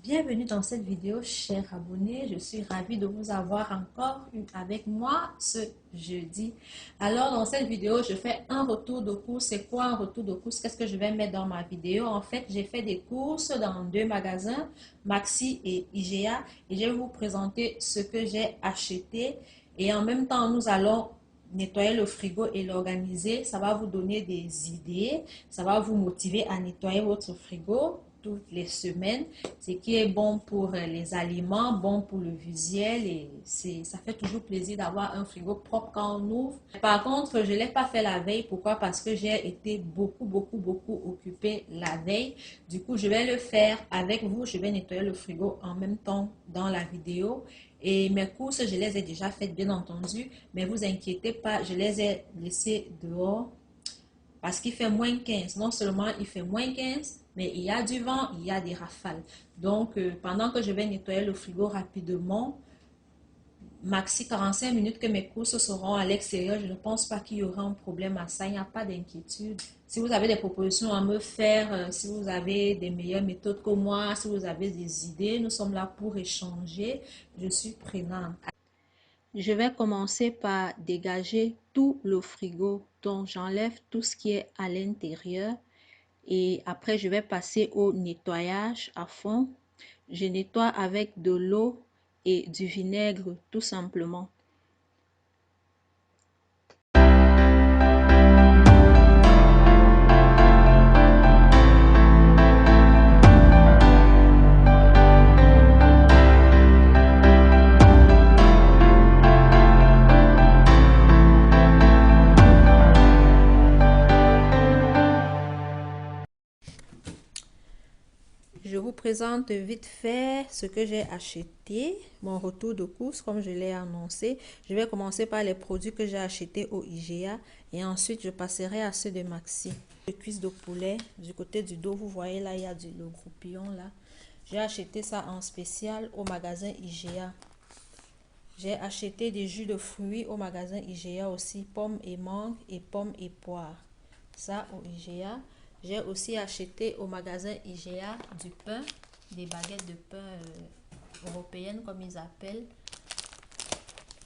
Bienvenue dans cette vidéo, chers abonnés. Je suis ravie de vous avoir encore avec moi ce jeudi. Alors, dans cette vidéo, je fais un retour de course. C'est quoi un retour de course? Qu'est-ce que je vais mettre dans ma vidéo? En fait, j'ai fait des courses dans deux magasins, Maxi et IGA. Et je vais vous présenter ce que j'ai acheté. Et en même temps, nous allons nettoyer le frigo et l'organiser. Ça va vous donner des idées. Ça va vous motiver à nettoyer votre frigo toutes les semaines, ce qui est bon pour les aliments, bon pour le visuel et ça fait toujours plaisir d'avoir un frigo propre quand on ouvre. Par contre, je ne l'ai pas fait la veille. Pourquoi? Parce que j'ai été beaucoup occupée la veille. Du coup, je vais le faire avec vous. Je vais nettoyer le frigo en même temps dans la vidéo. Et mes courses, je les ai déjà faites, bien entendu. Mais vous inquiétez pas, je les ai laissées dehors parce qu'il fait moins 15. Non seulement il fait moins 15, mais il y a du vent, il y a des rafales. Donc, pendant que je vais nettoyer le frigo rapidement, maxi 45 minutes que mes courses seront à l'extérieur, je ne pense pas qu'il y aura un problème à ça. Il n'y a pas d'inquiétude. Si vous avez des propositions à me faire, si vous avez des meilleures méthodes que moi, si vous avez des idées, nous sommes là pour échanger. Je suis prenante. Je vais commencer par dégager tout le frigo. Donc, j'enlève tout ce qui est à l'intérieur. Et après, je vais passer au nettoyage à fond. Je nettoie avec de l'eau et du vinaigre, tout simplement. Je vous présente vite fait ce que j'ai acheté, mon retour de course comme je l'ai annoncé. Je vais commencer par les produits que j'ai achetés au IGA et ensuite je passerai à ceux de Maxi. Les cuisses de poulet, du côté du dos, vous voyez là, il y a le groupillon là. J'ai acheté ça en spécial au magasin IGA. J'ai acheté des jus de fruits au magasin IGA aussi, pommes et mangue et pommes et poires. Ça au IGA. J'ai aussi acheté au magasin IGA du pain, des baguettes de pain européennes comme ils appellent.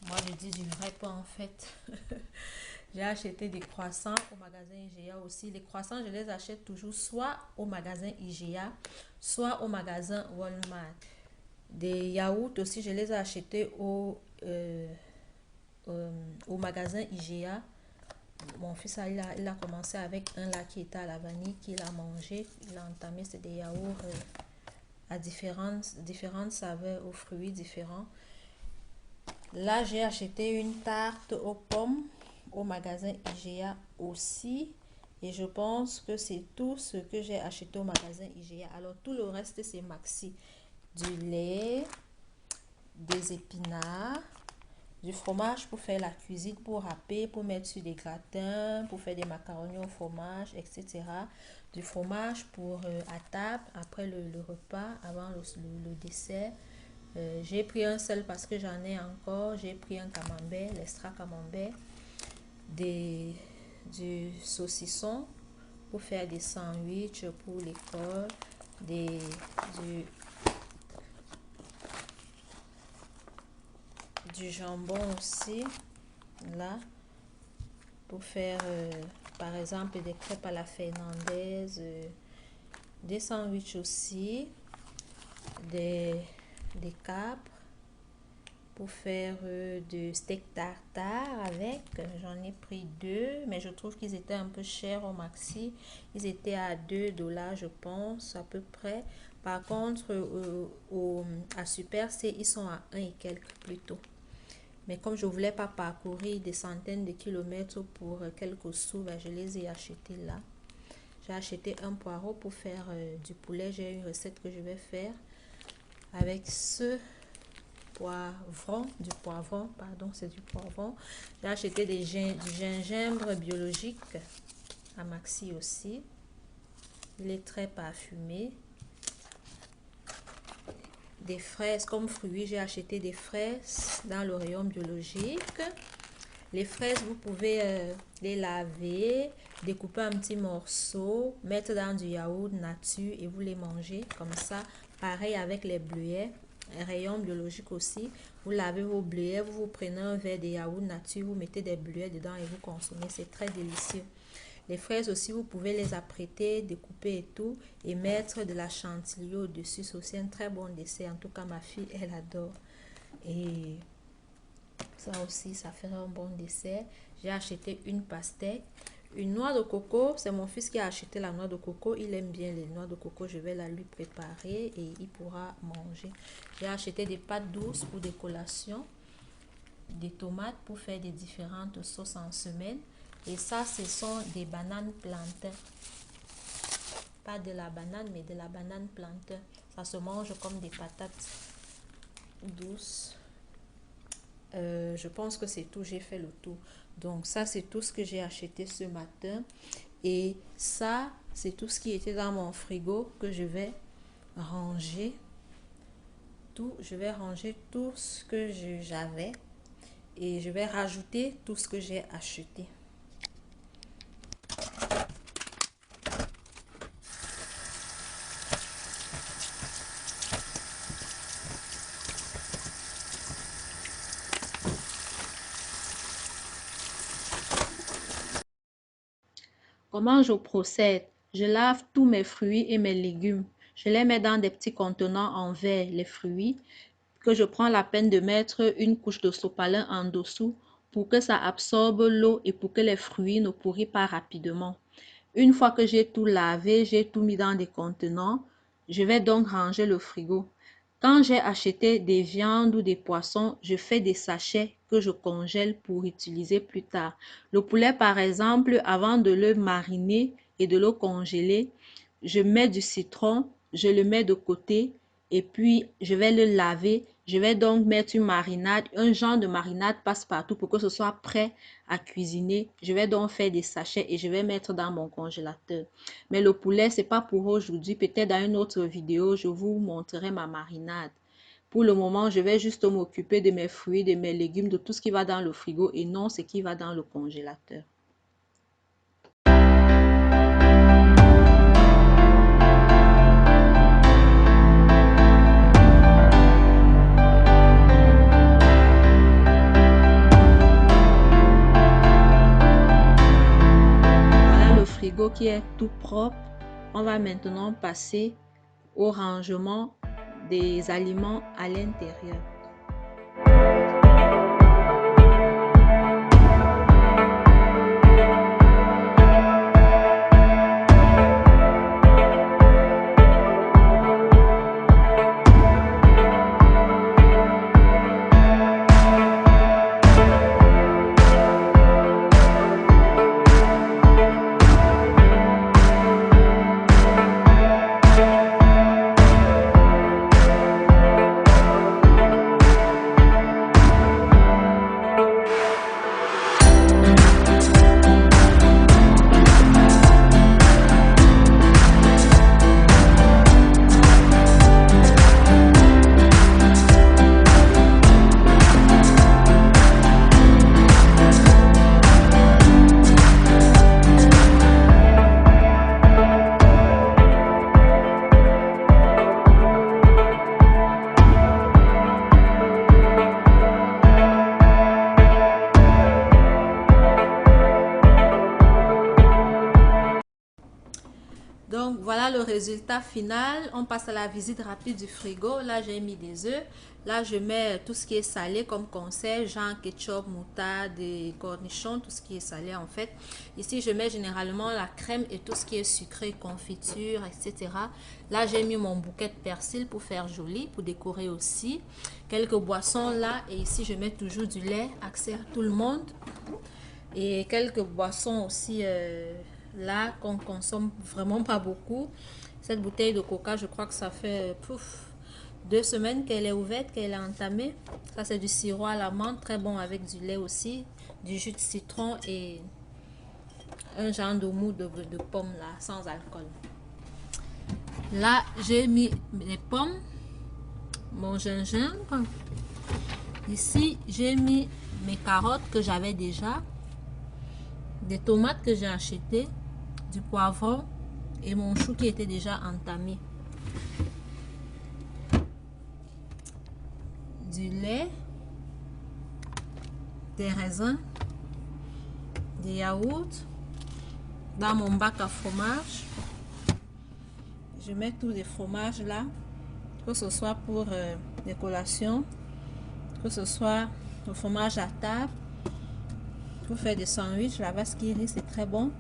Moi je dis du vrai pain en fait. J'ai acheté des croissants au magasin IGA aussi. Les croissants, je les achète toujours soit au magasin IGA, soit au magasin Walmart. Des yaourts aussi, je les ai achetés au magasin IGA. Mon fils, il a commencé avec un là qui était à la vanille, qu'il a mangé. Il a entamé, c'est des yaourts à différentes saveurs, aux fruits différents. Là, j'ai acheté une tarte aux pommes au magasin IGA aussi. Et je pense que c'est tout ce que j'ai acheté au magasin IGA. Alors, tout le reste, c'est Maxi. Du lait, des épinards, du fromage pour faire la cuisine, pour râper, pour mettre sur des gratins, pour faire des macaronis au fromage, etc. Du fromage pour à table, après le repas, avant le dessert. J'ai pris un seul parce que j'en ai encore. J'ai pris un camembert, l'extra camembert, du saucisson pour faire des sandwichs pour l'école, du jambon aussi, là, pour faire par exemple des crêpes à la fernandaise, des sandwichs aussi, des capres pour faire de steak tartare avec. J'en ai pris deux, mais je trouve qu'ils étaient un peu chers au Maxi. Ils étaient à 2 $ je pense, à peu près. Par contre, à Super C, ils sont à 1 et quelques plutôt. Mais comme je ne voulais pas parcourir des centaines de kilomètres pour quelques sous, ben je les ai achetés là. J'ai acheté un poireau pour faire du poulet. J'ai une recette que je vais faire avec ce poivron, pardon, c'est du poivron. J'ai acheté du gingembre biologique à Maxi aussi. Il est très parfumé. Des fraises comme fruits, j'ai acheté des fraises dans le rayon biologique. Les fraises, vous pouvez les laver, découper un petit morceau, mettre dans du yaourt nature et vous les mangez comme ça. Pareil avec les bleuets, rayon biologique aussi. Vous lavez vos bleuets, vous prenez un verre de yaourt nature, vous mettez des bleuets dedans et vous consommez. C'est très délicieux. Les fraises aussi, vous pouvez les apprêter, découper et tout, et mettre de la chantilly au-dessus. C'est aussi un très bon dessert. En tout cas, ma fille, elle adore. Et ça aussi, ça fait un bon dessert. J'ai acheté une pastèque. Une noix de coco, c'est mon fils qui a acheté la noix de coco. Il aime bien les noix de coco. Je vais la lui préparer et il pourra manger. J'ai acheté des pâtes douces pour des collations. Des tomates pour faire des différentes sauces en semaine. Et ça, ce sont des bananes plantains. Pas de la banane, mais de la banane plantain. Ça se mange comme des patates douces. Je pense que c'est tout. J'ai fait le tour. Donc, ça, c'est tout ce que j'ai acheté ce matin. Et ça, c'est tout ce qui était dans mon frigo que je vais ranger. Je vais ranger tout ce que j'avais. Et je vais rajouter tout ce que j'ai acheté. Comment je procède? Je lave tous mes fruits et mes légumes. Je les mets dans des petits contenants en verre, les fruits, que je prends la peine de mettre une couche de sopalin en dessous pour que ça absorbe l'eau et pour que les fruits ne pourrissent pas rapidement. Une fois que j'ai tout lavé, j'ai tout mis dans des contenants, je vais donc ranger le frigo. Quand j'ai acheté des viandes ou des poissons, je fais des sachets que je congèle pour utiliser plus tard. Le poulet, par exemple, avant de le mariner et de le congeler, je mets du citron, je le mets de côté et puis je vais le laver. Je vais donc mettre une marinade, un genre de marinade passe-partout pour que ce soit prêt à cuisiner. Je vais donc faire des sachets et je vais mettre dans mon congélateur. Mais le poulet, c'est pas pour aujourd'hui. Peut-être dans une autre vidéo, je vous montrerai ma marinade. Pour le moment, je vais juste m'occuper de mes fruits, de mes légumes, de tout ce qui va dans le frigo et non ce qui va dans le congélateur. Qui est tout propre. On va maintenant passer au rangement des aliments à l'intérieur. Donc voilà le résultat final. On passe à la visite rapide du frigo. Là j'ai mis des œufs. Là je mets tout ce qui est salé comme conserve, genre ketchup, moutarde, et cornichons, tout ce qui est salé en fait. Ici je mets généralement la crème et tout ce qui est sucré, confiture, etc. Là j'ai mis mon bouquet de persil pour faire joli, pour décorer aussi. Quelques boissons là et ici je mets toujours du lait, accès à tout le monde. Et quelques boissons aussi là qu'on consomme vraiment pas beaucoup. Cette bouteille de coca, je crois que ça fait 2 semaines qu'elle est ouverte, qu'elle est entamée. Ça, c'est du sirop à l'amande, très bon avec du lait aussi, du jus de citron et un genre de mou de pomme là, sans alcool. Là, j'ai mis les pommes, mon gingembre. Ici, j'ai mis mes carottes que j'avais déjà, des tomates que j'ai achetées, du poivron et mon chou qui était déjà entamé. Du lait, des raisins, des yaourts. Dans mon bac à fromage, je mets tous les fromages là, que ce soit pour les collations, que ce soit le fromage à table, pour faire des sandwichs. La vache qui rit, c'est très bon.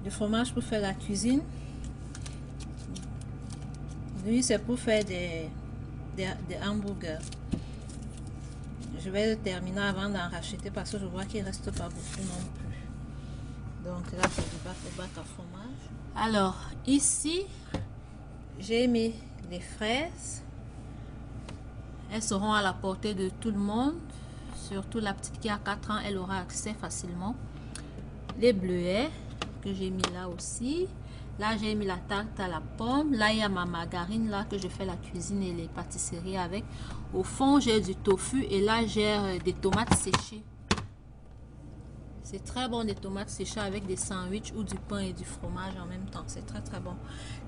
Du fromage pour faire la cuisine. Lui, c'est pour faire des hamburgers. Je vais le terminer avant d'en racheter parce que je vois qu'il ne reste pas beaucoup non plus. Donc là, c'est du bac à fromage. Alors, ici, j'ai mis les fraises. Elles seront à la portée de tout le monde. Surtout la petite qui a 4 ans, elle aura accès facilement. Les bleuets que j'ai mis là aussi. Là, j'ai mis la tarte à la pomme. Là, il y a ma margarine là que je fais la cuisine et les pâtisseries avec. Au fond, j'ai du tofu et là, j'ai des tomates séchées. C'est très bon des tomates séchées avec des sandwichs ou du pain et du fromage en même temps. C'est très très bon.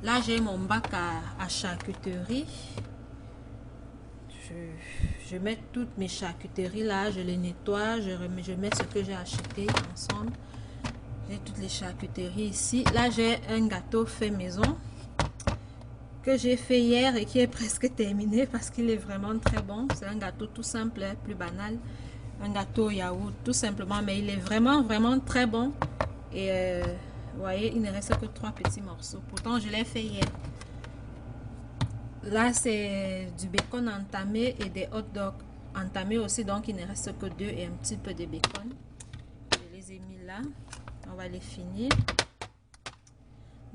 Là, j'ai mon bac à charcuterie. Je mets toutes mes charcuteries là, je les nettoie, je mets ce que j'ai acheté ensemble. J'ai toutes les charcuteries ici. Là, j'ai un gâteau fait maison que j'ai fait hier et qui est presque terminé parce qu'il est vraiment très bon. C'est un gâteau tout simple, plus banal. Un gâteau au yaourt, tout simplement, mais il est vraiment, vraiment très bon. Et vous voyez, il ne reste que 3 petits morceaux. Pourtant, je l'ai fait hier. Là, c'est du bacon entamé et des hot dogs entamés aussi. Donc, il ne reste que 2 et un petit peu de bacon. Je les ai mis là. On va les finir.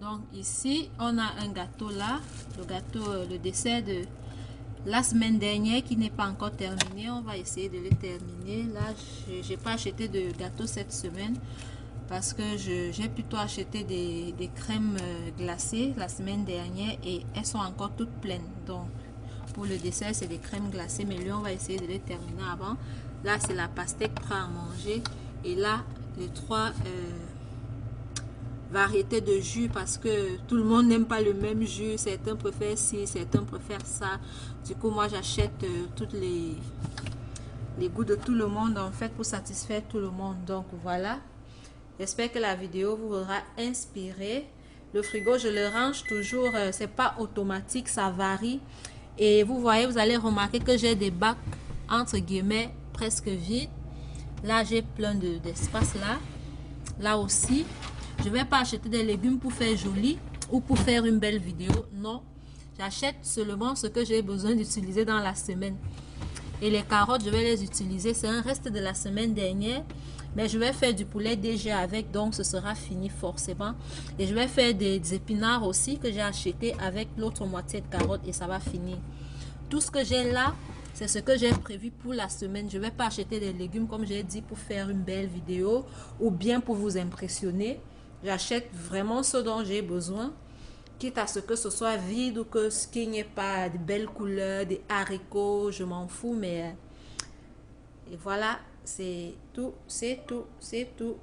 Donc, ici, on a un gâteau là. Le gâteau, le dessert de la semaine dernière qui n'est pas encore terminé. On va essayer de le terminer. Là, je n'ai pas acheté de gâteau cette semaine parce que j'ai plutôt acheté des crèmes glacées la semaine dernière et elles sont encore toutes pleines. Donc, pour le dessert, c'est des crèmes glacées, mais lui, on va essayer de les terminer avant. Là, c'est la pastèque prête à manger. Et là, les 3 variétés de jus parce que tout le monde n'aime pas le même jus. Certains préfèrent ci, certains préfèrent ça. Du coup, moi, j'achète toutes les goûts de tout le monde en fait pour satisfaire tout le monde. Donc, voilà. J'espère que la vidéo vous aura inspiré. Le frigo, je le range toujours. C'est pas automatique, ça varie. Et vous voyez, vous allez remarquer que j'ai des bacs entre guillemets presque vides. Là, j'ai plein d'espace là. Là aussi. Je ne vais pas acheter des légumes pour faire joli ou pour faire une belle vidéo. Non, j'achète seulement ce que j'ai besoin d'utiliser dans la semaine. Et les carottes, je vais les utiliser. C'est un reste de la semaine dernière. Mais je vais faire du poulet DG avec. Donc, ce sera fini forcément. Et je vais faire des épinards aussi que j'ai acheté avec l'autre moitié de carottes. Et ça va finir. Tout ce que j'ai là, c'est ce que j'ai prévu pour la semaine. Je ne vais pas acheter des légumes comme j'ai dit pour faire une belle vidéo ou bien pour vous impressionner. J'achète vraiment ce dont j'ai besoin, quitte à ce que ce soit vide ou qu'il n'y ait pas de belles couleurs, des haricots, je m'en fous, mais et voilà, c'est tout, c'est tout, c'est tout.